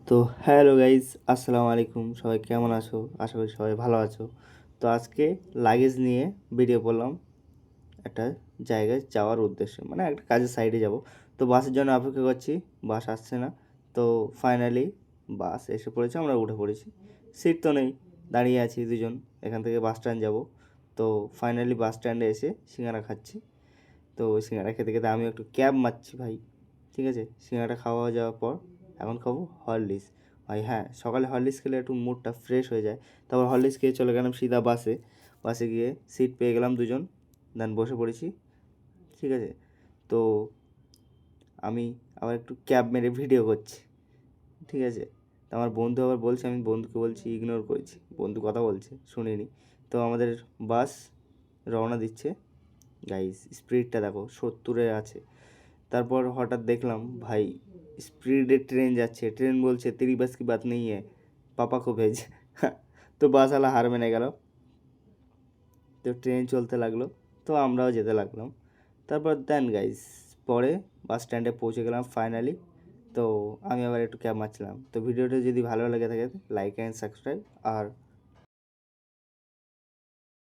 তো hello guys, আসসালামু আলাইকুম। সবাই কেমন আছো? আশা করি সবাই ভালো আছো। তো আজকে লাগেজ নিয়ে বেরিয়ে পড়লাম একটা জায়গায় যাওয়ার উদ্দেশ্যে, মানে একটা কাজের সাইডে যাব। তো বাসের জন্য অপেক্ষা করছি, বাস আসছে না। তো ফাইনালি বাস এসে পড়েছে, আমরা উঠে পড়েছি। সিট তো নেই, দাঁড়িয়ে আছি দুজন। এখান থেকে বাস স্ট্যান্ড যাব। তো ফাইনালি বাস স্ট্যান্ডে এসে সিঙ্গারা খাচ্ছি। তো ওই সিঙ্গারা খেতে খেতে আমি একটু ক্যাব মারছি ভাই। ঠিক আছে, সিঙ্গাড়া খাওয়া যাওয়ার পর এখন খাবো হরলিক্স। ভাই হ্যাঁ, সকালে হরলিক্স খেলে একটু মুডটা ফ্রেশ হয়ে যায়। তারপর হরলিক্স খেয়ে চলে গেলাম সিধা বাসে। বাসে গিয়ে সিট পেয়ে গেলাম দুজন, দেন বসে পড়েছি। ঠিক আছে, তো আমি আবার একটু ক্যাব মেরে ভিডিও করছি। ঠিক আছে, তো আমার বন্ধু আবার বলছে, আমি বন্ধুকে বলছি ইগনোর করেছি, বন্ধু কথা বলছে শুনিনি। তো আমাদের বাস রওনা দিচ্ছে। গাইস স্পিডটা দেখো, 70-এ আছে। তারপর হঠাৎ দেখলাম ভাই স্পিডে ট্রেন যাচ্ছে। ট্রেন বলছে তেরি বাস কি বাত নেই है, পাপা को भेज। তো বাসওয়ালা হার মেনে গেল। তো ট্রেন চলতে লাগলো, তো আমরাও যেতে লাগলাম। তারপর দেন গাইস পরে বাস স্ট্যান্ডে পৌঁছে গেলাম ফাইনালি। তো আমি আবার একটু ক্যাব মারছিলাম। তো ভিডিওটা যদি ভালো লেগে থাকে লাইক অ্যান্ড সাবস্ক্রাইব, আর